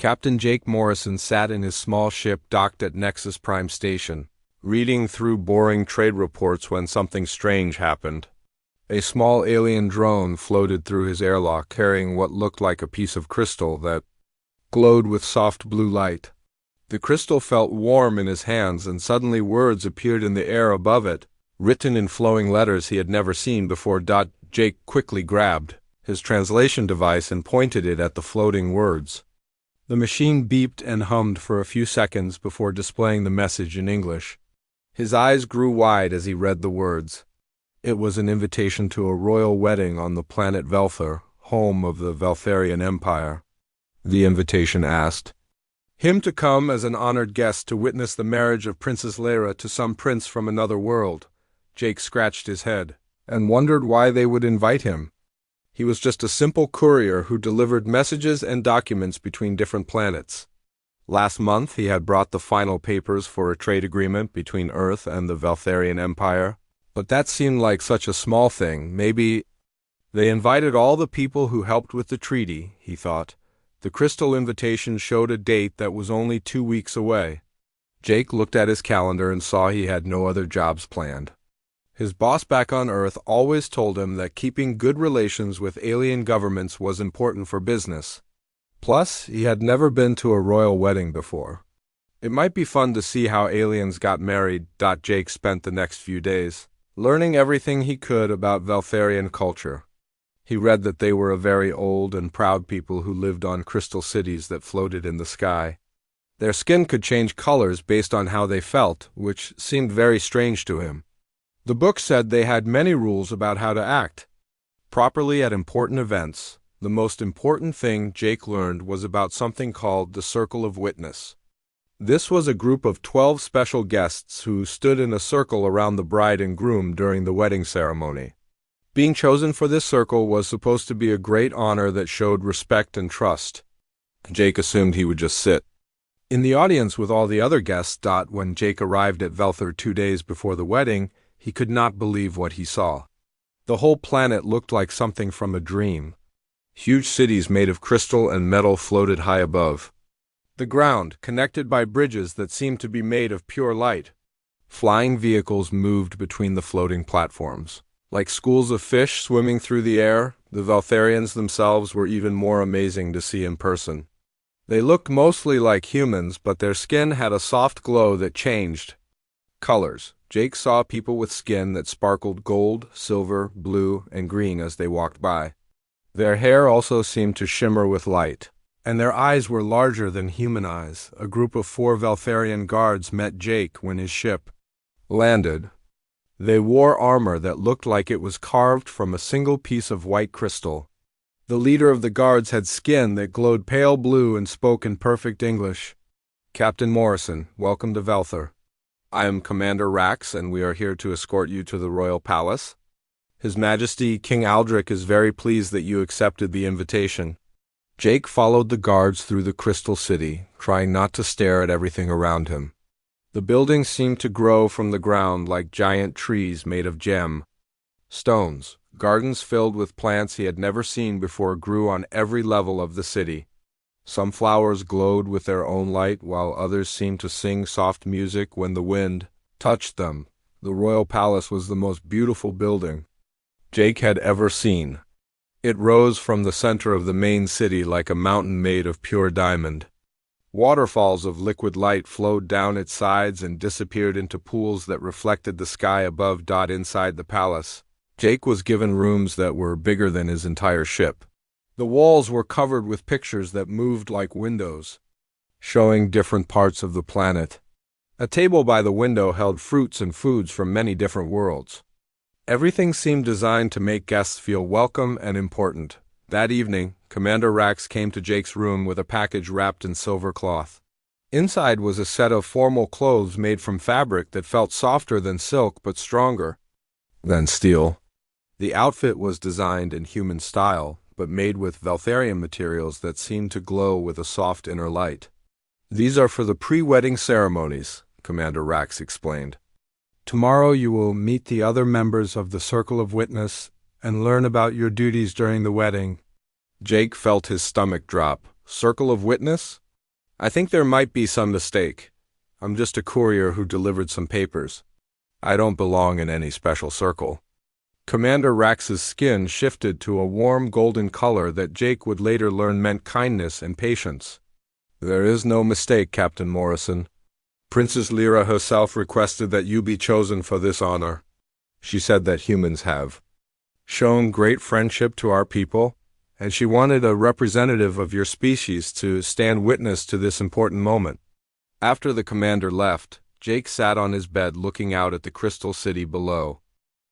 Captain Jake Morrison sat in his small ship docked at Nexus Prime Station, reading through boring trade reports when something strange happened. A small alien drone floated through his airlock carrying what looked like a piece of crystal that glowed with soft blue light. The crystal felt warm in his hands, and suddenly words appeared in the air above it, written in flowing letters he had never seen before. Jake quickly grabbed his translation device and pointed it at the floating words. The machine beeped and hummed for a few seconds before displaying the message in English. His eyes grew wide as he read the words. It was an invitation to a royal wedding on the planet Velthar, home of the Veltharian Empire. The invitation asked him to come as an honored guest to witness the marriage of Princess Lyra to some prince from another world. Jake scratched his head and wondered why they would invite him. He was just a simple courier who delivered messages and documents between different planets. Last month he had brought the final papers for a trade agreement between Earth and the Veltharian Empire, but that seemed like such a small thing. Maybe they invited all the people who helped with the treaty, he thought. The crystal invitation showed a date that was only 2 weeks away. Jake looked at his calendar and saw he had no other jobs planned. His boss back on Earth always told him that keeping good relations with alien governments was important for business. Plus, he had never been to a royal wedding before. It might be fun to see how aliens got married. Jake spent the next few days learning everything he could about Veltharian culture. He read that they were a very old and proud people who lived on crystal cities that floated in the sky. Their skin could change colors based on how they felt, which seemed very strange to him. The book said they had many rules about how to act properly at important events. The most important thing Jake learned was about something called the Circle of Witness. This was a group of 12 special guests who stood in a circle around the bride and groom during the wedding ceremony. Being chosen for this circle was supposed to be a great honor that showed respect and trust. Jake assumed he would just sit in the audience with all the other guests. When Jake arrived at Velthar 2 days before the wedding, he could not believe what he saw. The whole planet looked like something from a dream. Huge cities made of crystal and metal floated high above the ground, connected by bridges that seemed to be made of pure light. Flying vehicles moved between the floating platforms. Like schools of fish swimming through the air, the Veltharians themselves were even more amazing to see in person. They looked mostly like humans, but their skin had a soft glow that changed colors. Jake saw people with skin that sparkled gold, silver, blue, and green as they walked by. Their hair also seemed to shimmer with light, and their eyes were larger than human eyes. A group of 4 Veltharian guards met Jake when his ship landed. They wore armor that looked like it was carved from a single piece of white crystal. The leader of the guards had skin that glowed pale blue and spoke in perfect English. "Captain Morrison, welcome to Velthar. I am Commander Rax, and we are here to escort you to the royal palace. His Majesty King Aldrich is very pleased that you accepted the invitation." Jake followed the guards through the crystal city, trying not to stare at everything around him. The buildings seemed to grow from the ground like giant trees made of gem stones. Gardens filled with plants he had never seen before grew on every level of the city. Some flowers glowed with their own light, while others seemed to sing soft music when the wind touched them. The royal palace was the most beautiful building Jake had ever seen. It rose from the center of the main city like a mountain made of pure diamond. Waterfalls of liquid light flowed down its sides and disappeared into pools that reflected the sky above. Inside the palace, Jake was given rooms that were bigger than his entire ship. The walls were covered with pictures that moved like windows, showing different parts of the planet. A table by the window held fruits and foods from many different worlds. Everything seemed designed to make guests feel welcome and important. That evening, Commander Rax came to Jake's room with a package wrapped in silver cloth. Inside was a set of formal clothes made from fabric that felt softer than silk but stronger than steel. The outfit was designed in human style, but made with Veltharian materials that seemed to glow with a soft inner light. "These are for the pre-wedding ceremonies," Commander Rax explained. "Tomorrow you will meet the other members of the Circle of Witness and learn about your duties during the wedding." Jake felt his stomach drop. Circle of Witness? I think there might be some mistake. I'm just a courier who delivered some papers. I don't belong in any special circle. Commander Rax's skin shifted to a warm golden color that Jake would later learn meant kindness and patience. There is no mistake, Captain Morrison. Princess Lyra herself requested that you be chosen for this honor. She said that humans have shown great friendship to our people, and she wanted a representative of your species to stand witness to this important moment. After the commander left, Jake sat on his bed looking out at the crystal city below.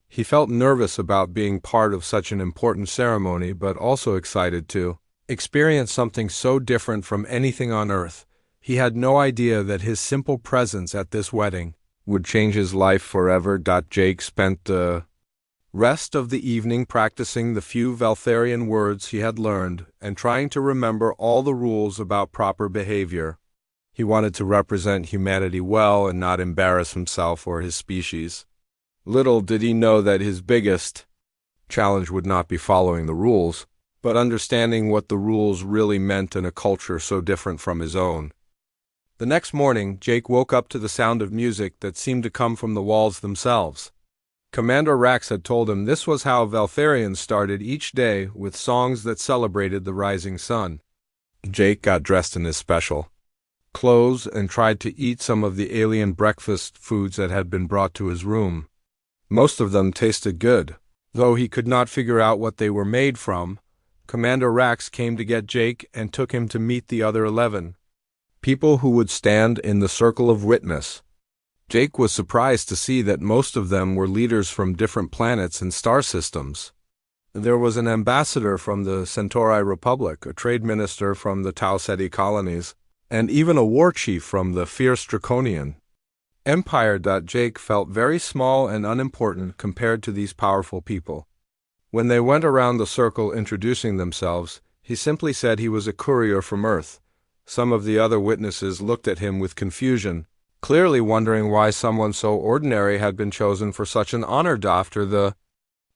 He felt nervous about being part of such an important ceremony, but also excited to experience something so different from anything on Earth. He had no idea that his simple presence at this wedding would change his life forever. Jake spent the rest of the evening practicing the few Valtharian words he had learned and trying to remember all the rules about proper behavior. He wanted to represent humanity well and not embarrass himself or his species. Little did he know that his biggest challenge would not be following the rules, but understanding what the rules really meant in a culture so different from his own. The next morning, Jake woke up to the sound of music that seemed to come from the walls themselves. Commander Rax had told him this was how Valtharians started each day, with songs that celebrated the rising sun. Jake got dressed in his special clothes and tried to eat some of the alien breakfast foods that had been brought to his room. Most of them tasted good. Though he could not figure out what they were made from, Commander Rax came to get Jake and took him to meet the other 11 people who would stand in the circle of witness. Jake was surprised to see that most of them were leaders from different planets and star systems. There was an ambassador from the Centauri Republic, a trade minister from the Tau Ceti colonies, and even a war chief from the fierce Draconian Empire. Jake felt very small and unimportant compared to these powerful people. When they went around the circle introducing themselves, he simply said he was a courier from Earth. Some of the other witnesses looked at him with confusion, clearly wondering why someone so ordinary had been chosen for such an honor. After the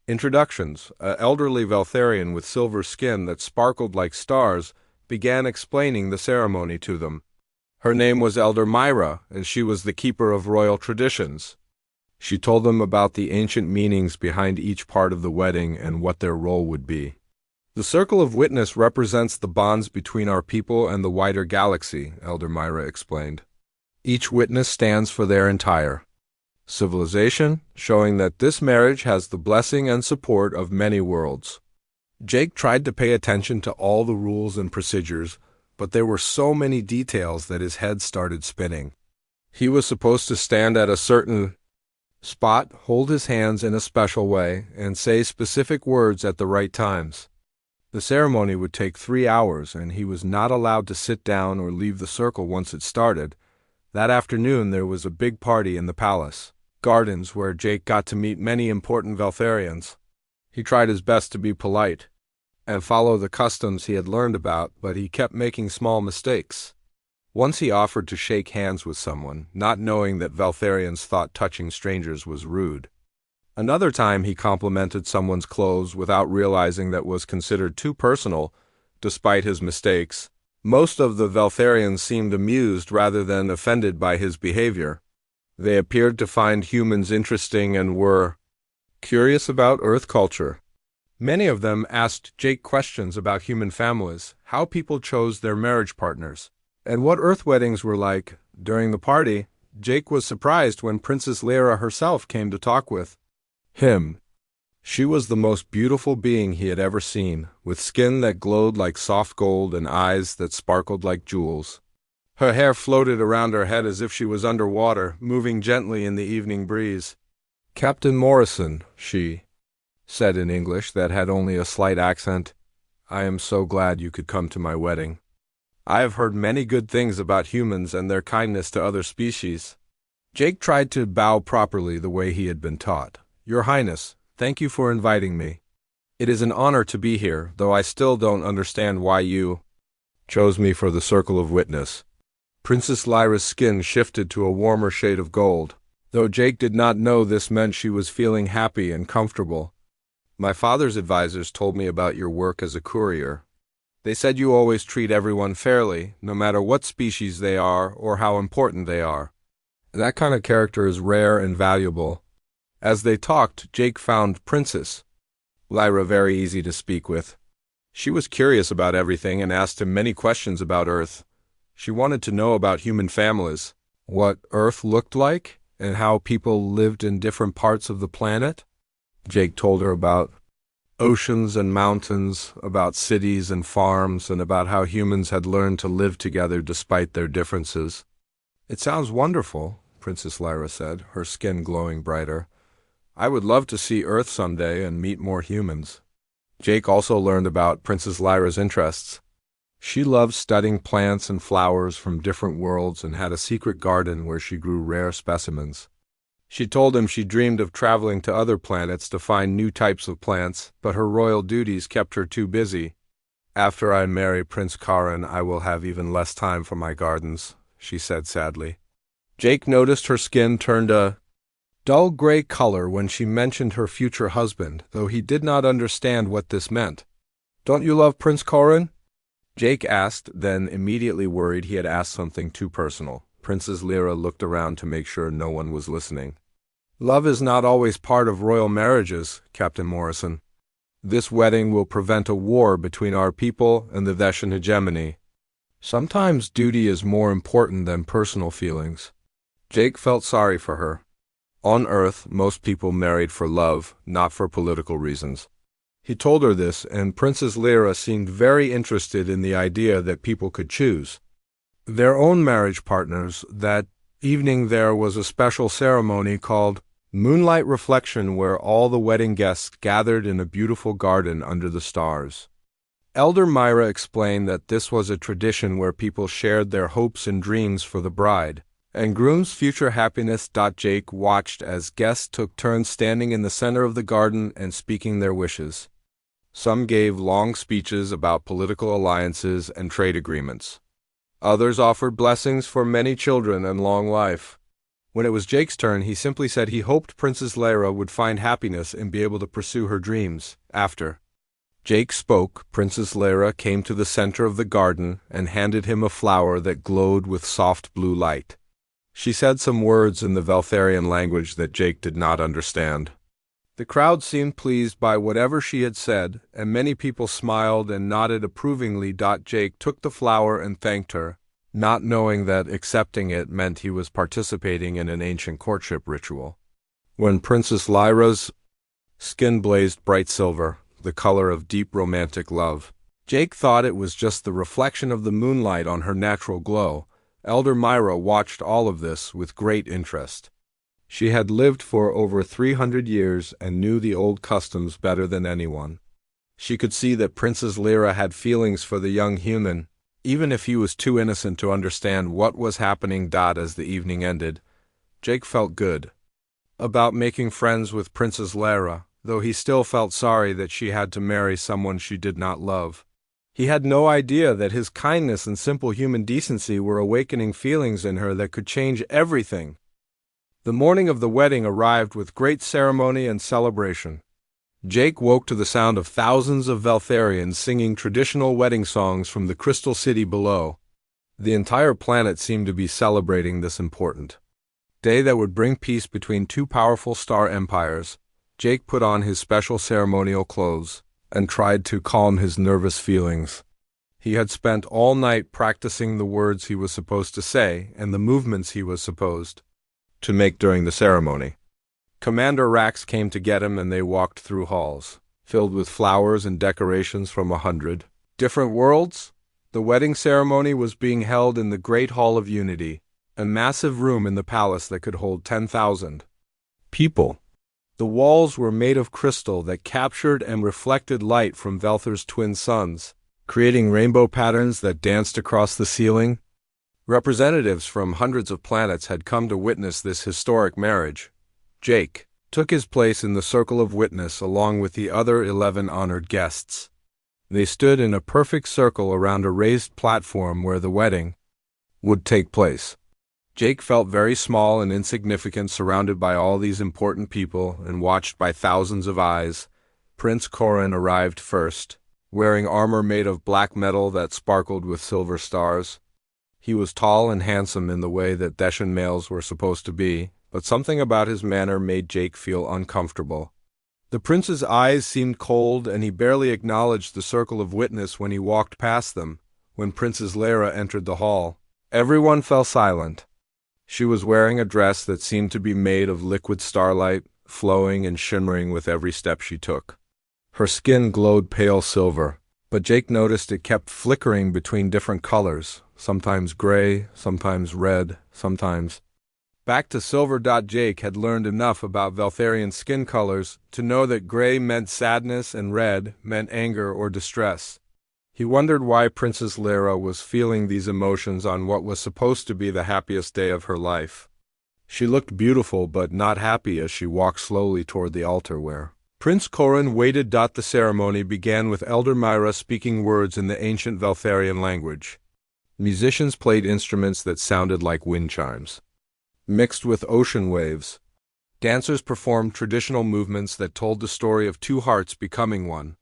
introductions, an elderly Valtharian with silver skin that sparkled like stars began explaining the ceremony to them. Her name was Elder Myra, and she was the keeper of royal traditions. She told them about the ancient meanings behind each part of the wedding and what their role would be. The circle of witness represents the bonds between our people and the wider galaxy, Elder Myra explained. Each witness stands for their entire civilization, showing that this marriage has the blessing and support of many worlds. Jake tried to pay attention to all the rules and procedures, but there were so many details that his head started spinning. He was supposed to stand at a certain spot, hold his hands in a special way, and say specific words at the right times. The ceremony would take 3 hours, and he was not allowed to sit down or leave the circle once it started. That afternoon there was a big party in the palace gardens where Jake got to meet many important Valtharians. He tried his best to be polite and follow the customs he had learned about, but he kept making small mistakes. Once he offered to shake hands with someone, not knowing that Valtharians thought touching strangers was rude. Another time he complimented someone's clothes without realizing that was considered too personal, despite his mistakes. Most of the Valtharians seemed amused rather than offended by his behavior. They appeared to find humans interesting and were curious about Earth culture. Many of them asked Jake questions about human families, how people chose their marriage partners, and what Earth weddings were like. During the party, Jake was surprised when Princess Lyra herself came to talk with him. She was the most beautiful being he had ever seen, with skin that glowed like soft gold and eyes that sparkled like jewels. Her hair floated around her head as if she was underwater, moving gently in the evening breeze. "Captain Morrison," she said in English that had only a slight accent, "I am so glad you could come to my wedding. I have heard many good things about humans and their kindness to other species." Jake tried to bow properly the way he had been taught. "Your Highness, thank you for inviting me. It is an honor to be here, though I still don't understand why you chose me for the circle of witness." Princess Lyra's skin shifted to a warmer shade of gold. Though Jake did not know this meant she was feeling happy and comfortable. "My father's advisors told me about your work as a courier. They said you always treat everyone fairly, no matter what species they are or how important they are. That kind of character is rare and valuable. As they talked, Jake found Princess Lyra very easy to speak with. She was curious about everything and asked him many questions about Earth. She wanted to know about human families, what Earth looked like, and how people lived in different parts of the planet. Jake told her about oceans and mountains, about cities and farms, and about how humans had learned to live together despite their differences. "It sounds wonderful," Princess Lyra said, her skin glowing brighter. "I would love to see Earth someday and meet more humans." Jake also learned about Princess Lyra's interests. She loved studying plants and flowers from different worlds and had a secret garden where she grew rare specimens. She told him she dreamed of traveling to other planets to find new types of plants, but her royal duties kept her too busy. "After I marry Prince Karan, I will have even less time for my gardens," she said sadly. Jake noticed her skin turned a dull gray color when she mentioned her future husband, though he did not understand what this meant. "Don't you love Prince Karan?" Jake asked, then immediately worried he had asked something too personal. Princess Lyra looked around to make sure no one was listening. "Love is not always part of royal marriages, Captain Morrison. This wedding will prevent a war between our people and the Veshan hegemony. Sometimes duty is more important than personal feelings." Jake felt sorry for her. On Earth, most people married for love, not for political reasons. He told her this, and Princess Lyra seemed very interested in the idea that people could choose their own marriage partners. That evening there was a special ceremony called Moonlight Reflection, where all the wedding guests gathered in a beautiful garden under the stars. Elder Myra explained that this was a tradition where people shared their hopes and dreams for the bride and groom's future happiness. Jake watched as guests took turns standing in the center of the garden and speaking their wishes. Some gave long speeches about political alliances and trade agreements. Others offered blessings for many children and long life. When it was Jake's turn, he simply said he hoped Princess Lyra would find happiness and be able to pursue her dreams. After Jake spoke, Princess Lyra came to the center of the garden and handed him a flower that glowed with soft blue light. She said some words in the Veltharian language that Jake did not understand. The crowd seemed pleased by whatever she had said, and many people smiled and nodded approvingly. Jake took the flower and thanked her, not knowing that accepting it meant he was participating in an ancient courtship ritual. When Princess Lyra's skin blazed bright silver, the color of deep romantic love, Jake thought it was just the reflection of the moonlight on her natural glow. Elder Myra watched all of this with great interest. She had lived for over 300 years and knew the old customs better than anyone. She could see that Princess Lyra had feelings for the young human, even if he was too innocent to understand what was happening. As the evening ended, Jake felt good about making friends with Princess Lyra, though he still felt sorry that she had to marry someone she did not love. He had no idea that his kindness and simple human decency were awakening feelings in her that could change everything. The morning of the wedding arrived with great ceremony and celebration. Jake woke to the sound of thousands of Veltharians singing traditional wedding songs from the crystal city below. The entire planet seemed to be celebrating this important day that would bring peace between two powerful star empires. Jake put on his special ceremonial clothes and tried to calm his nervous feelings. He had spent all night practicing the words he was supposed to say and the movements he was supposed to make during the ceremony. Commander Rax came to get him, and they walked through halls filled with flowers and decorations from 100 different worlds. The wedding ceremony was being held in the Great Hall of Unity, a massive room in the palace that could hold 10,000 people. The walls were made of crystal that captured and reflected light from Velthar's twin suns, creating rainbow patterns that danced across the ceiling. Representatives from hundreds of planets had come to witness this historic marriage. Jake took his place in the circle of witness along with the other 11 honored guests. They stood in a perfect circle around a raised platform where the wedding would take place. Jake felt very small and insignificant surrounded by all these important people and watched by thousands of eyes. Prince Karan arrived first, wearing armor made of black metal that sparkled with silver stars. He was tall and handsome in the way that Deshan males were supposed to be, but something about his manner made Jake feel uncomfortable. The prince's eyes seemed cold, and he barely acknowledged the circle of witness when he walked past them. When Princess Lyra entered the hall, everyone fell silent. She was wearing a dress that seemed to be made of liquid starlight, flowing and shimmering with every step she took. Her skin glowed pale silver, but Jake noticed it kept flickering between different colors, sometimes gray, sometimes red, sometimes back to silver. Jake had learned enough about Veltharian skin colors to know that gray meant sadness and red meant anger or distress. He wondered why Princess Lyra was feeling these emotions on what was supposed to be the happiest day of her life. She looked beautiful but not happy as she walked slowly toward the altar where Prince Corin waited. The ceremony began with Elder Myra speaking words in the ancient Veltharian language. Musicians played instruments that sounded like wind chimes, mixed with ocean waves. Dancers performed traditional movements that told the story of two hearts becoming one.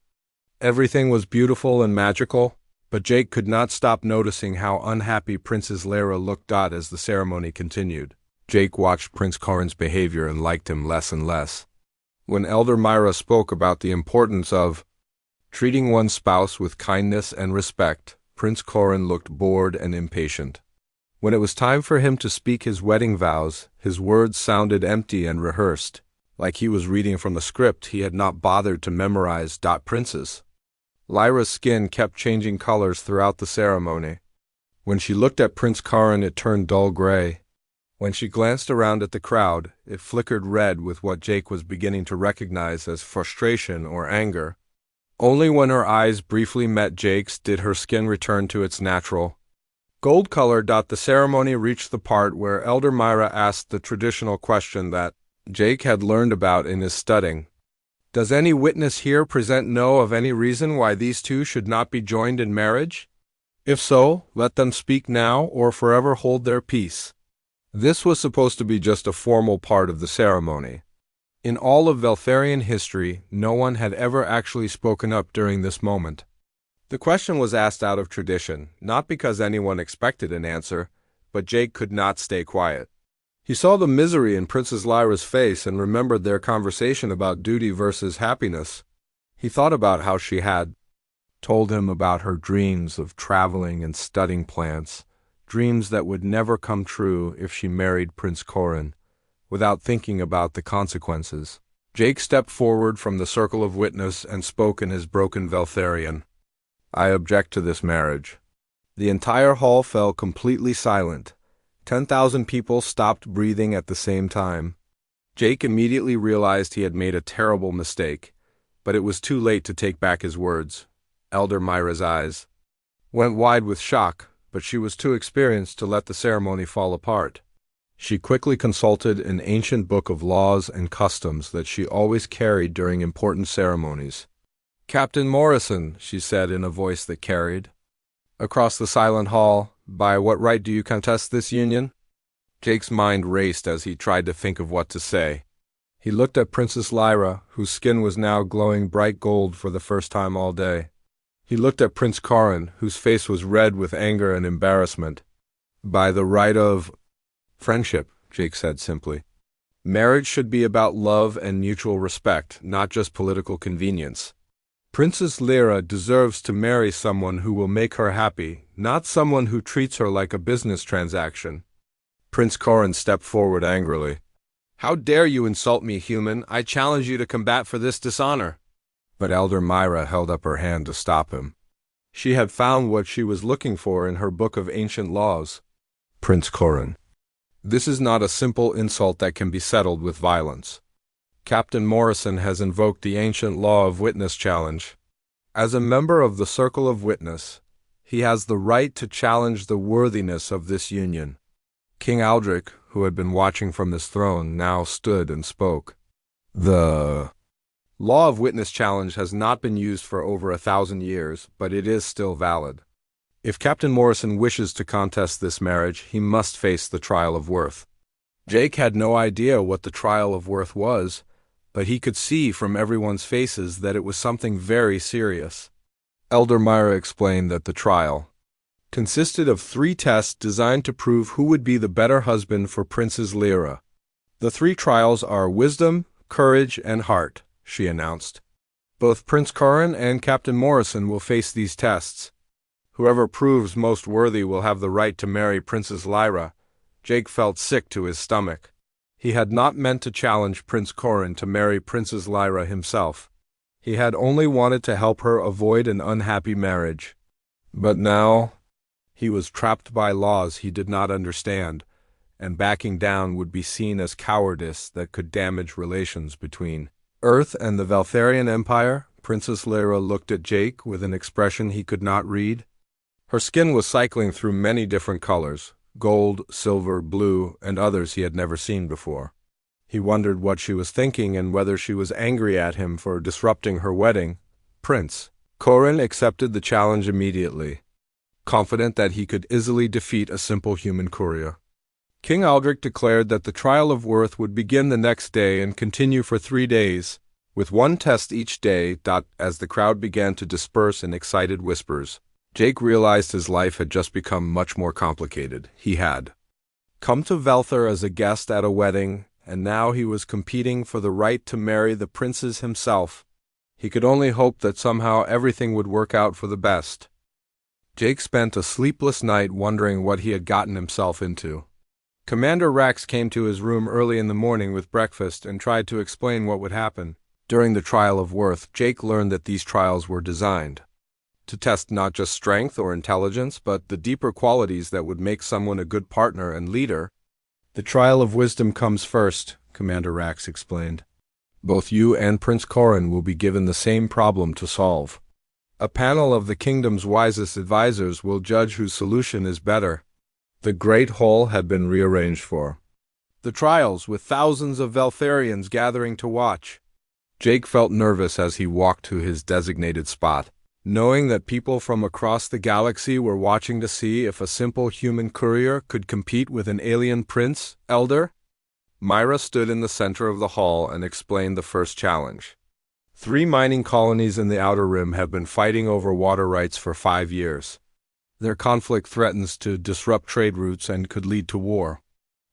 Everything was beautiful and magical, but Jake could not stop noticing how unhappy Princess Lyra looked. As the ceremony continued, Jake watched Prince Corin's behavior and liked him less and less. When Elder Myra spoke about the importance of treating one's spouse with kindness and respect, Prince Corin looked bored and impatient. When it was time for him to speak his wedding vows, his words sounded empty and rehearsed, like he was reading from a script he had not bothered to memorize. Princess Lyra's skin kept changing colors throughout the ceremony. When she looked at Prince Corin, it turned dull gray. When she glanced around at the crowd, it flickered red with what Jake was beginning to recognize as frustration or anger. Only when her eyes briefly met Jake's did her skin return to its natural gold color. The ceremony reached the part where Elder Myra asked the traditional question that Jake had learned about in his studying. Does any witness here present know of any reason why these two should not be joined in marriage? If so, let them speak now or forever hold their peace. This was supposed to be just a formal part of the ceremony. In all of Veltharian history, no one had ever actually spoken up during this moment. The question was asked out of tradition, not because anyone expected an answer, but Jake could not stay quiet. He saw the misery in Princess Lyra's face and remembered their conversation about duty versus happiness. He thought about how she had told him about her dreams of traveling and studying plants, dreams that would never come true if she married Prince Corin, without thinking about the consequences. Jake stepped forward from the circle of witness and spoke in his broken Veltharian. I object to this marriage. The entire hall fell completely silent. 10,000 people stopped breathing at the same time. Jake immediately realized he had made a terrible mistake, but it was too late to take back his words. Elder Myra's eyes went wide with shock, but she was too experienced to let the ceremony fall apart. She quickly consulted an ancient book of laws and customs that she always carried during important ceremonies. Captain Morrison, she said in a voice that carried across the silent hall, by what right do you contest this union? Jake's mind raced as he tried to think of what to say. He looked at Princess Lyra, whose skin was now glowing bright gold for the first time all day. He looked at Prince Corin, whose face was red with anger and embarrassment. By the right of friendship, Jake said simply. Marriage should be about love and mutual respect, not just political convenience. Princess Lyra deserves to marry someone who will make her happy, not someone who treats her like a business transaction. Prince Corin stepped forward angrily. How dare you insult me, human? I challenge you to combat for this dishonor. But Elder Myra held up her hand to stop him. She had found what she was looking for in her book of ancient laws. Prince Corin, this is not a simple insult that can be settled with violence. Captain Morrison has invoked the ancient law of witness challenge. As a member of the Circle of Witness, he has the right to challenge the worthiness of this union. King Aldrich, who had been watching from his throne, now stood and spoke. The law of witness challenge has not been used for over 1,000 years, but it is still valid. If Captain Morrison wishes to contest this marriage, he must face the trial of worth. Jake had no idea what the trial of worth was, but he could see from everyone's faces that it was something very serious. Elder Myra explained that the trial consisted of 3 tests designed to prove who would be the better husband for Princess Lyra. The 3 trials are wisdom, courage, and heart, she announced. Both Prince Corin and Captain Morrison will face these tests. Whoever proves most worthy will have the right to marry Princess Lyra. Jake felt sick to his stomach. He had not meant to challenge Prince Corin to marry Princess Lyra himself. He had only wanted to help her avoid an unhappy marriage. But now he was trapped by laws he did not understand, and backing down would be seen as cowardice that could damage relations between Earth and the Valtharian Empire. Princess Lyra looked at Jake with an expression he could not read. Her skin was cycling through many different colors, gold, silver, blue, and others he had never seen before. He wondered what she was thinking and whether she was angry at him for disrupting her wedding. Prince Corin accepted the challenge immediately, confident that he could easily defeat a simple human courier. King Aldrich declared that the trial of worth would begin the next day and continue for 3 days, with 1 test each day. As the crowd began to disperse in excited whispers, Jake realized his life had just become much more complicated. He had come to Velthar as a guest at a wedding, and now he was competing for the right to marry the princess himself. He could only hope that somehow everything would work out for the best. Jake spent a sleepless night wondering what he had gotten himself into. Commander Rax came to his room early in the morning with breakfast and tried to explain what would happen. During the trial of worth, Jake learned that these trials were designed to test not just strength or intelligence, but the deeper qualities that would make someone a good partner and leader. The trial of wisdom comes first, Commander Rax explained. Both you and Prince Corin will be given the same problem to solve. A panel of the kingdom's wisest advisors will judge whose solution is better. The Great Hall had been rearranged for the trials, with thousands of Veltharians gathering to watch. Jake felt nervous as he walked to his designated spot, knowing that people from across the galaxy were watching to see if a simple human courier could compete with an alien prince. Elder Myra stood in the center of the hall and explained the first challenge. 3 mining colonies in the Outer Rim have been fighting over water rights for 5 years. Their conflict threatens to disrupt trade routes and could lead to war.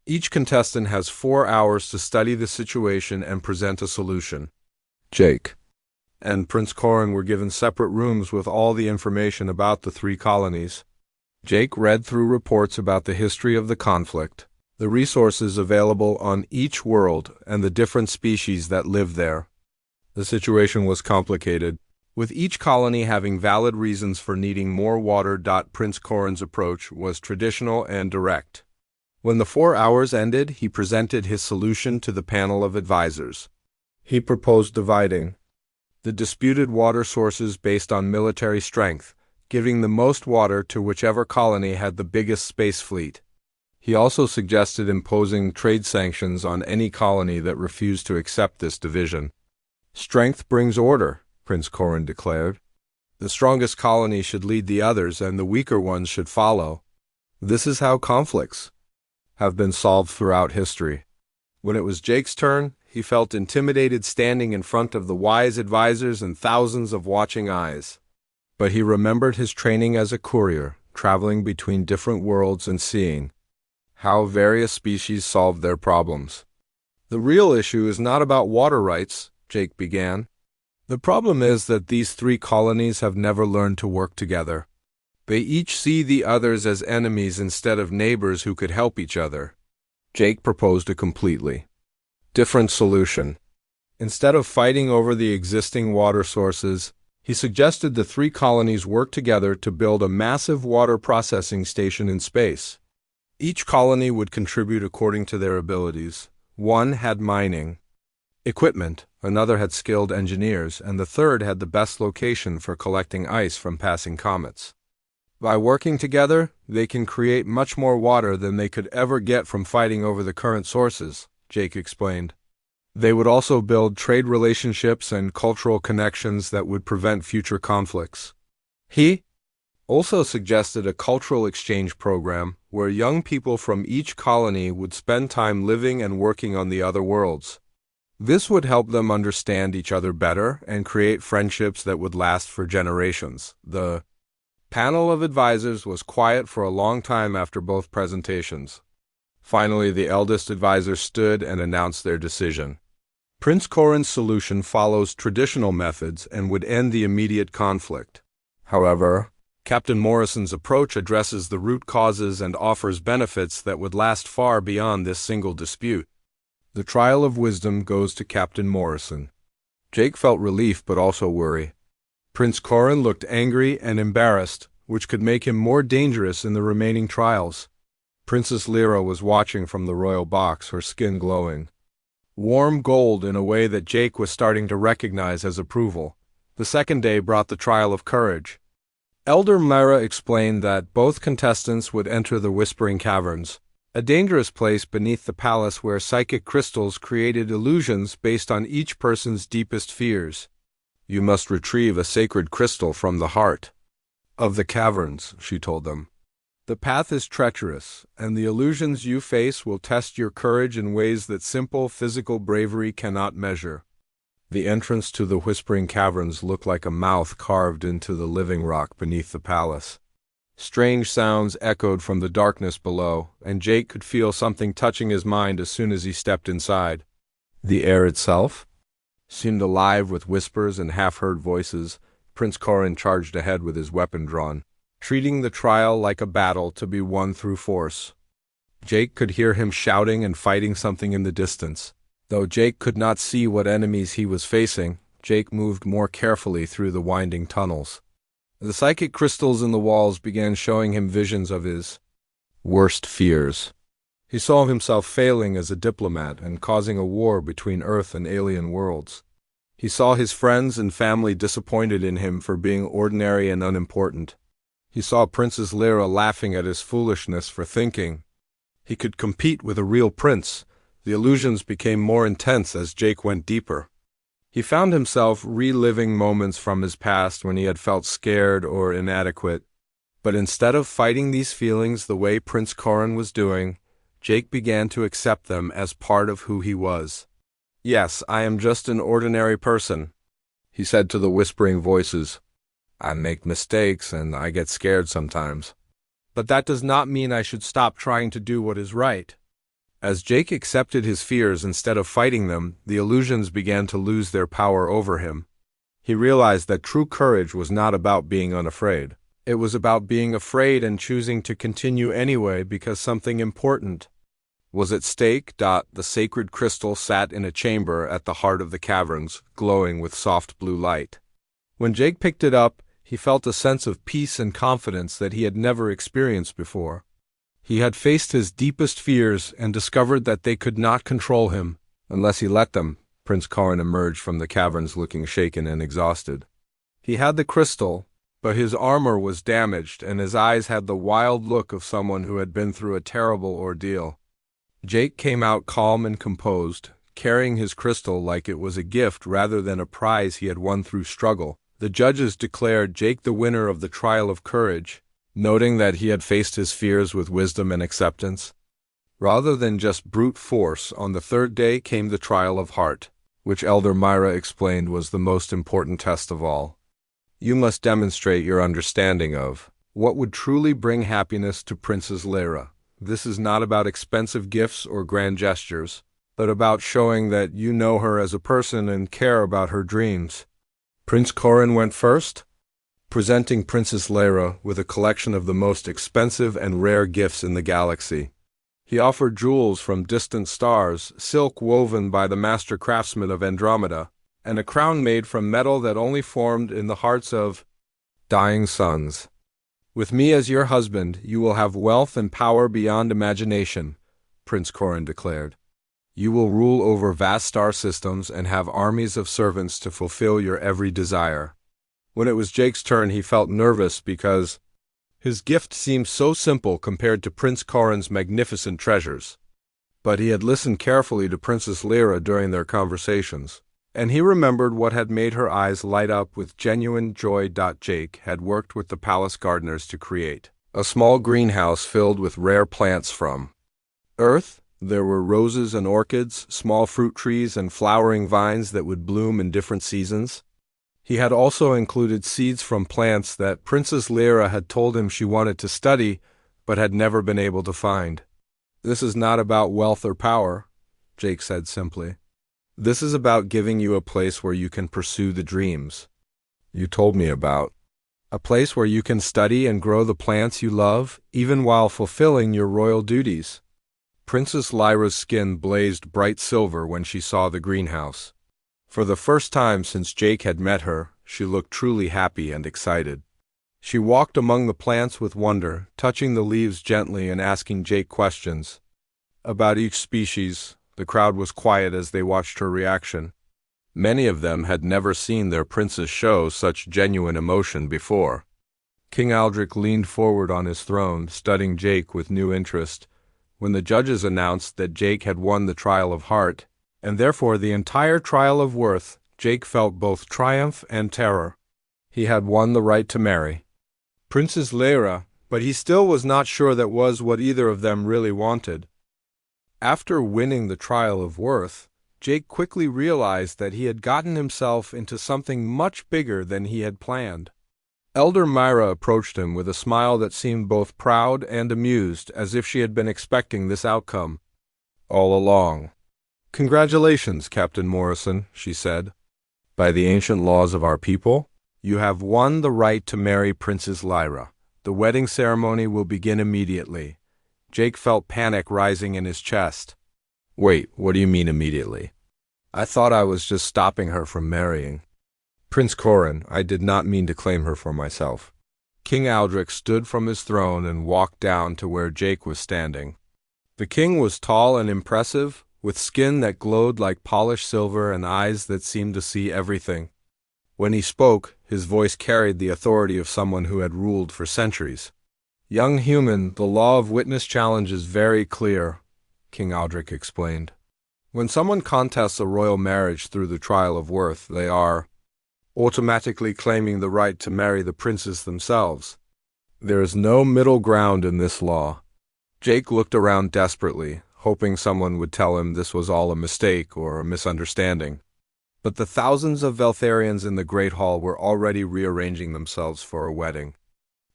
Each contestant has 4 hours to study the situation and present a solution. Jake and Prince Corin were given separate rooms with all the information about the 3 colonies. Jake read through reports about the history of the conflict, the resources available on each world, and the different species that live there. The situation was complicated, with each colony having valid reasons for needing more water. Prince Corin's approach was traditional and direct. When the 4 hours ended, he presented his solution to the panel of advisors. He proposed dividing the disputed water sources based on military strength, giving the most water to whichever colony had the biggest space fleet. He also suggested imposing trade sanctions on any colony that refused to accept this division. Strength brings order, Prince Corin declared. The strongest colony should lead the others, and the weaker ones should follow. This is how conflicts have been solved throughout history. When it was Jake's turn, he felt intimidated standing in front of the wise advisors and thousands of watching eyes. But he remembered his training as a courier, traveling between different worlds and seeing how various species solved their problems. The real issue is not about water rights, Jake began. The problem is that these 3 colonies have never learned to work together. They each see the others as enemies instead of neighbors who could help each other. Jake proposed a completely different solution. Instead of fighting over the existing water sources, he suggested the 3 colonies work together to build a massive water processing station in space. Each colony would contribute according to their abilities. 1 had mining equipment, another had skilled engineers, and the third had the best location for collecting ice from passing comets. By working together, they can create much more water than they could ever get from fighting over the current sources, Jake explained. They would also build trade relationships and cultural connections that would prevent future conflicts. He also suggested a cultural exchange program where young people from each colony would spend time living and working on the other worlds. This would help them understand each other better and create friendships that would last for generations. The panel of advisors was quiet for a long time after both presentations. Finally, the eldest advisor stood and announced their decision. Prince Corin's solution follows traditional methods and would end the immediate conflict. However, Captain Morrison's approach addresses the root causes and offers benefits that would last far beyond this single dispute. The trial of wisdom goes to Captain Morrison. Jake felt relief but also worry. Prince Corin looked angry and embarrassed, which could make him more dangerous in the remaining trials. Princess Lyra was watching from the royal box, her skin glowing warm gold in a way that Jake was starting to recognize as approval. The second day brought the trial of courage. Elder Myra explained that both contestants would enter the Whispering Caverns, a dangerous place beneath the palace where psychic crystals created illusions based on each person's deepest fears. You must retrieve a sacred crystal from the heart of the caverns, she told them. The path is treacherous, and the illusions you face will test your courage in ways that simple physical bravery cannot measure. The entrance to the Whispering Caverns looked like a mouth carved into the living rock beneath the palace. Strange sounds echoed from the darkness below, and Jake could feel something touching his mind as soon as he stepped inside. The air itself seemed alive with whispers and half-heard voices. Prince Corin charged ahead with his weapon drawn, treating the trial like a battle to be won through force. Jake could hear him shouting and fighting something in the distance. Though Jake could not see what enemies he was facing, Jake moved more carefully through the winding tunnels. The psychic crystals in the walls began showing him visions of his worst fears. He saw himself failing as a diplomat and causing a war between Earth and alien worlds. He saw his friends and family disappointed in him for being ordinary and unimportant. He saw Princess Lyra laughing at his foolishness for thinking he could compete with a real prince. The illusions became more intense as Jake went deeper. He found himself reliving moments from his past when he had felt scared or inadequate. But instead of fighting these feelings the way Prince Corin was doing, Jake began to accept them as part of who he was. "Yes, I am just an ordinary person," he said to the whispering voices. "I make mistakes and I get scared sometimes. But that does not mean I should stop trying to do what is right." As Jake accepted his fears instead of fighting them, the illusions began to lose their power over him. He realized that true courage was not about being unafraid. It was about being afraid and choosing to continue anyway because something important was at stake. The sacred crystal sat in a chamber at the heart of the caverns, glowing with soft blue light. When Jake picked it up, he felt a sense of peace and confidence that he had never experienced before. He had faced his deepest fears and discovered that they could not control him unless he let them. Prince Corin emerged from the caverns looking shaken and exhausted. He had the crystal, but his armor was damaged and his eyes had the wild look of someone who had been through a terrible ordeal. Jake came out calm and composed, carrying his crystal like it was a gift rather than a prize he had won through struggle. The judges declared Jake the winner of the trial of courage, noting that he had faced his fears with wisdom and acceptance. Rather than just brute force, on the third day came the trial of heart, which Elder Myra explained was the most important test of all. You must demonstrate your understanding of what would truly bring happiness to Princess Lyra. This is not about expensive gifts or grand gestures, but about showing that you know her as a person and care about her dreams. Prince Corin went first, presenting Princess Lyra with a collection of the most expensive and rare gifts in the galaxy. He offered jewels from distant stars, silk woven by the master craftsman of Andromeda, and a crown made from metal that only formed in the hearts of dying suns. "With me as your husband, you will have wealth and power beyond imagination," Prince Corin declared. "You will rule over vast star systems and have armies of servants to fulfill your every desire." When it was Jake's turn, he felt nervous because his gift seemed so simple compared to Prince Corin's magnificent treasures. But he had listened carefully to Princess Lyra during their conversations, and he remembered what had made her eyes light up with genuine joy. Jake had worked with the palace gardeners to create a small greenhouse filled with rare plants from Earth, There were roses and orchids, small fruit trees, and flowering vines that would bloom in different seasons. He had also included seeds from plants that Princess Lyra had told him she wanted to study, but had never been able to find. "This is not about wealth or power," Jake said simply. "This is about giving you a place where you can pursue the dreams you told me about. A place where you can study and grow the plants you love, even while fulfilling your royal duties." Princess Lyra's skin blazed bright silver when she saw the greenhouse. For the first time since Jake had met her, she looked truly happy and excited. She walked among the plants with wonder, touching the leaves gently and asking Jake questions about each species. The crowd was quiet as they watched her reaction. Many of them had never seen their princess show such genuine emotion before. King Aldrich leaned forward on his throne, studying Jake with new interest. When the judges announced that Jake had won the Trial of Heart, and therefore the entire Trial of Worth, Jake felt both triumph and terror. He had won the right to marry Princess Lyra, but he still was not sure that was what either of them really wanted. After winning the Trial of Worth, Jake quickly realized that he had gotten himself into something much bigger than he had planned. Elder Myra approached him with a smile that seemed both proud and amused, as if she had been expecting this outcome all along. "Congratulations, Captain Morrison," she said. "By the ancient laws of our people, you have won the right to marry Princess Lyra. The wedding ceremony will begin immediately." Jake felt panic rising in his chest. "Wait, what do you mean immediately? I thought I was just stopping her from marrying Prince Corin. I did not mean to claim her for myself." King Aldrich stood from his throne and walked down to where Jake was standing. The king was tall and impressive, with skin that glowed like polished silver and eyes that seemed to see everything. When he spoke, his voice carried the authority of someone who had ruled for centuries. "Young human, the law of witness challenge is very clear," King Aldrich explained. "When someone contests a royal marriage through the Trial of Worth, they are automatically claiming the right to marry the princess themselves. There is no middle ground in this law." Jake looked around desperately, hoping someone would tell him this was all a mistake or a misunderstanding. But the thousands of Veltharians in the Great Hall were already rearranging themselves for a wedding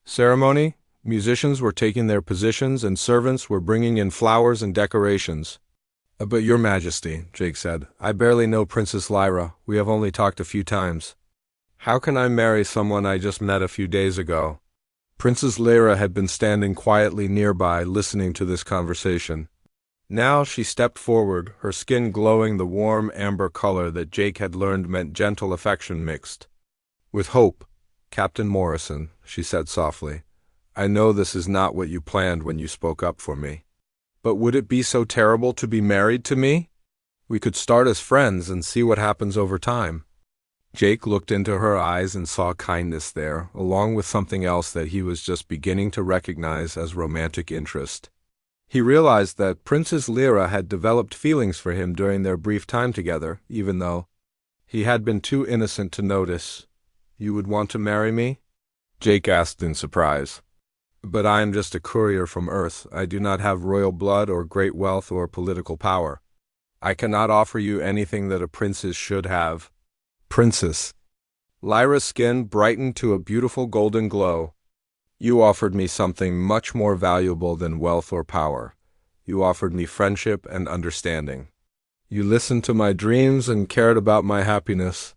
ceremony. Musicians were taking their positions and servants were bringing in flowers and decorations. "But your majesty," Jake said, "I barely know Princess Lyra. We have only talked a few times. How can I marry someone I just met a few days ago?" Princess Lyra had been standing quietly nearby, listening to this conversation. Now she stepped forward, her skin glowing the warm amber color that Jake had learned meant gentle affection mixed with hope. "Captain Morrison," she said softly, "I know this is not what you planned when you spoke up for me. But would it be so terrible to be married to me? We could start as friends and see what happens over time." Jake looked into her eyes and saw kindness there, along with something else that he was just beginning to recognize as romantic interest. He realized that Princess Lyra had developed feelings for him during their brief time together, even though he had been too innocent to notice. "You would want to marry me?" Jake asked in surprise. "But I am just a courier from Earth. I do not have royal blood or great wealth or political power. I cannot offer you anything that a princess should have." "Princess." Lyra's skin brightened to a beautiful golden glow. "You offered me something much more valuable than wealth or power. You offered me friendship and understanding. You listened to my dreams and cared about my happiness.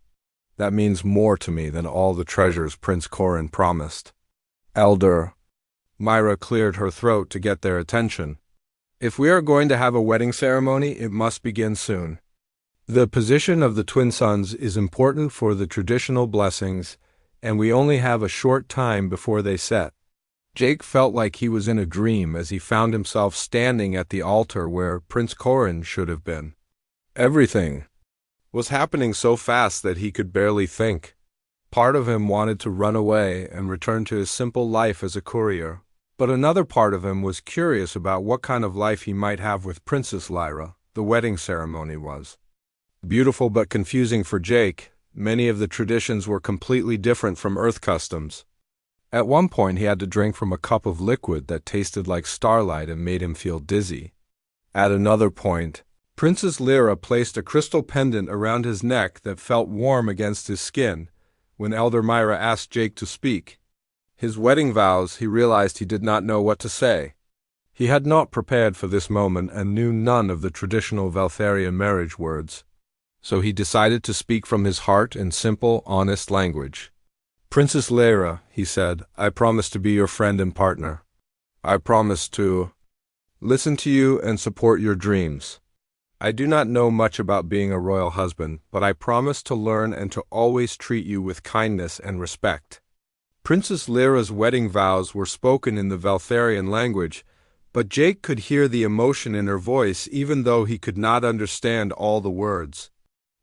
That means more to me than all the treasures Prince Corin promised." "Elder." Myra cleared her throat to get their attention. "If we are going to have a wedding ceremony, it must begin soon. The position of the twin sons is important for the traditional blessings, and we only have a short time before they set." Jake felt like he was in a dream as he found himself standing at the altar where Prince Corin should have been. Everything was happening so fast that he could barely think. Part of him wanted to run away and return to his simple life as a courier, but another part of him was curious about what kind of life he might have with Princess Lyra. The wedding ceremony was beautiful but confusing for Jake. Many of the traditions were completely different from Earth customs. At one point he had to drink from a cup of liquid that tasted like starlight and made him feel dizzy. At another point, Princess Lyra placed a crystal pendant around his neck that felt warm against his skin when Elder Myra asked Jake to speak. His wedding vows, he realized he did not know what to say. He had not prepared for this moment and knew none of the traditional Valtharian marriage words. So he decided to speak from his heart in simple, honest language. "Princess Lyra," he said, "I promise to be your friend and partner. I promise to listen to you and support your dreams. I do not know much about being a royal husband, but I promise to learn and to always treat you with kindness and respect." Princess Lyra's wedding vows were spoken in the Valtharian language, but Jake could hear the emotion in her voice even though he could not understand all the words.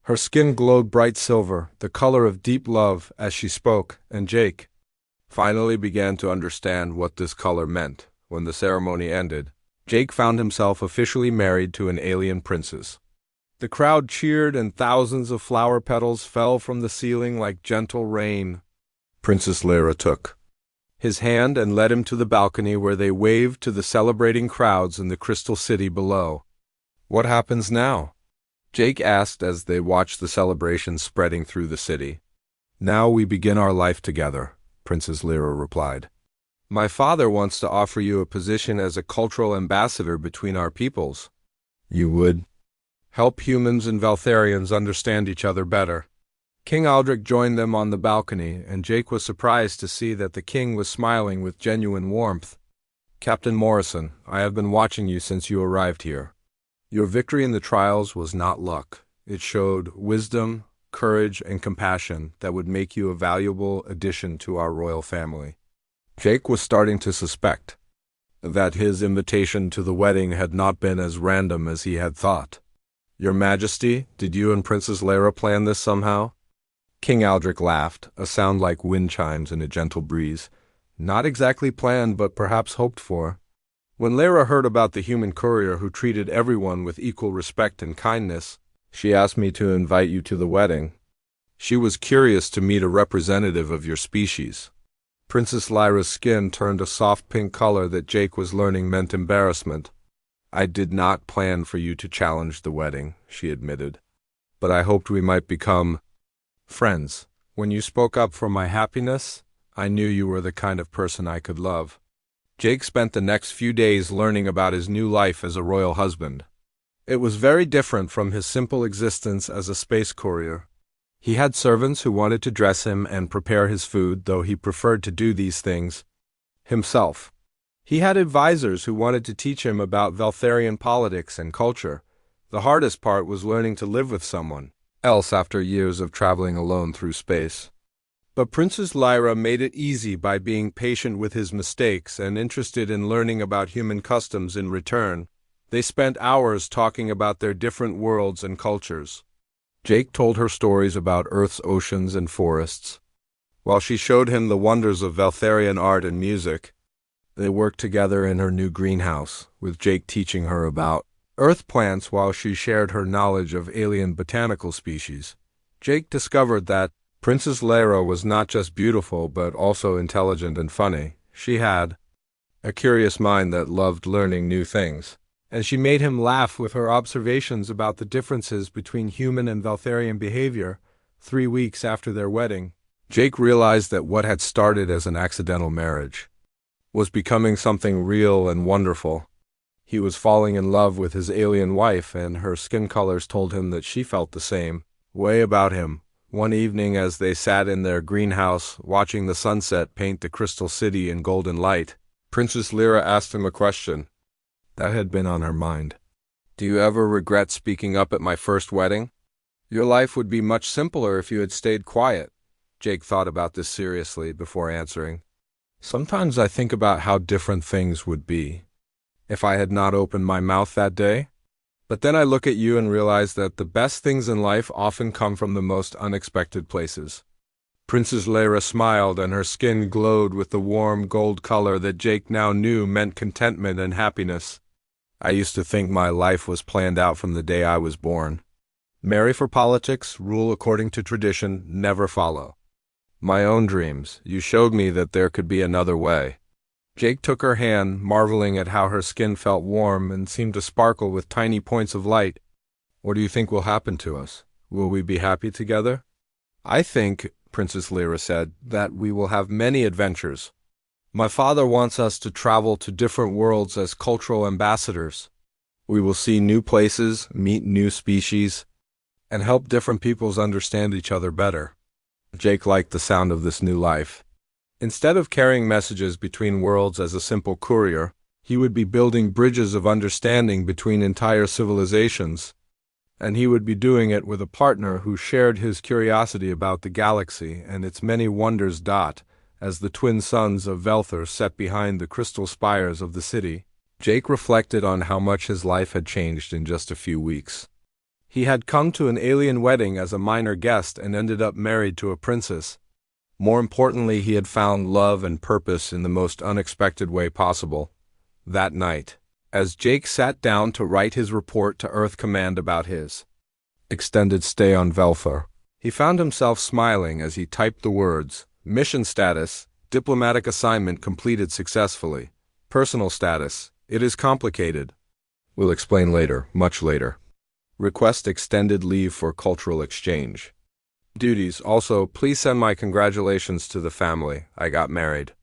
Her skin glowed bright silver, the color of deep love, as she spoke, and Jake finally began to understand what this color meant. When the ceremony ended, Jake found himself officially married to an alien princess. The crowd cheered and thousands of flower petals fell from the ceiling like gentle rain. Princess Lyra took his hand and led him to the balcony where they waved to the celebrating crowds in the crystal city below. "What happens now?" Jake asked as they watched the celebration spreading through the city. "Now we begin our life together," Princess Lyra replied. "My father wants to offer you a position as a cultural ambassador between our peoples. You would help humans and Valtharians understand each other better." King Aldrich joined them on the balcony, and Jake was surprised to see that the king was smiling with genuine warmth. "Captain Morrison, I have been watching you since you arrived here. Your victory in the trials was not luck. It showed wisdom, courage, and compassion that would make you a valuable addition to our royal family." Jake was starting to suspect that his invitation to the wedding had not been as random as he had thought. "Your Majesty, did you and Princess Lyra plan this somehow?" King Aldrich laughed, a sound like wind chimes in a gentle breeze. "Not exactly planned, but perhaps hoped for. When Lyra heard about the human courier who treated everyone with equal respect and kindness, she asked me to invite you to the wedding. She was curious to meet a representative of your species." Princess Lyra's skin turned a soft pink color that Jake was learning meant embarrassment. "I did not plan for you to challenge the wedding," she admitted. "But I hoped we might become friends. When you spoke up for my happiness, I knew you were the kind of person I could love." Jake spent the next few days learning about his new life as a royal husband. It was very different from his simple existence as a space courier. He had servants who wanted to dress him and prepare his food, though he preferred to do these things himself. He had advisors who wanted to teach him about Valtharian politics and culture. The hardest part was learning to live with someone else after years of traveling alone through space. But Princess Lyra made it easy by being patient with his mistakes and interested in learning about human customs in return. They spent hours talking about their different worlds and cultures. Jake told her stories about Earth's oceans and forests, while she showed him the wonders of Valtharian art and music. They worked together in her new greenhouse, with Jake teaching her about Earth plants while she shared her knowledge of alien botanical species. Jake discovered that Princess Lyra was not just beautiful but also intelligent and funny. She had a curious mind that loved learning new things, and she made him laugh with her observations about the differences between human and Valtharian behavior. 3 weeks after their wedding, Jake realized that what had started as an accidental marriage was becoming something real and wonderful. He was falling in love with his alien wife, and her skin colors told him that she felt the same way about him. One evening, as they sat in their greenhouse watching the sunset paint the crystal city in golden light, Princess Lyra asked him a question that had been on her mind. "Do you ever regret speaking up at my first wedding? Your life would be much simpler if you had stayed quiet." Jake thought about this seriously before answering. "Sometimes I think about how different things would be if I had not opened my mouth that day. But then I look at you and realize that the best things in life often come from the most unexpected places." Princess Lyra smiled, and her skin glowed with the warm gold color that Jake now knew meant contentment and happiness. "I used to think my life was planned out from the day I was born. Marry for politics, rule according to tradition, never follow my own dreams. You showed me that there could be another way." Jake took her hand, marveling at how her skin felt warm and seemed to sparkle with tiny points of light. "What do you think will happen to us? Will we be happy together?" "I think," Princess Lyra said, "that we will have many adventures. My father wants us to travel to different worlds as cultural ambassadors. We will see new places, meet new species, and help different peoples understand each other better." Jake liked the sound of this new life. Instead of carrying messages between worlds as a simple courier, he would be building bridges of understanding between entire civilizations, and he would be doing it with a partner who shared his curiosity about the galaxy and its many wonders. As the twin suns of Velthor set behind the crystal spires of the city, Jake reflected on how much his life had changed in just a few weeks. He had come to an alien wedding as a minor guest and ended up married to a princess. More importantly, he had found love and purpose in the most unexpected way possible. That night, as Jake sat down to write his report to Earth Command about his extended stay on Velthor, he found himself smiling as he typed the words: "Mission status, diplomatic assignment completed successfully. Personal status, it is complicated. We'll explain later, much later. Request extended leave for cultural exchange. Duties, also, please send my congratulations to the family. I got married."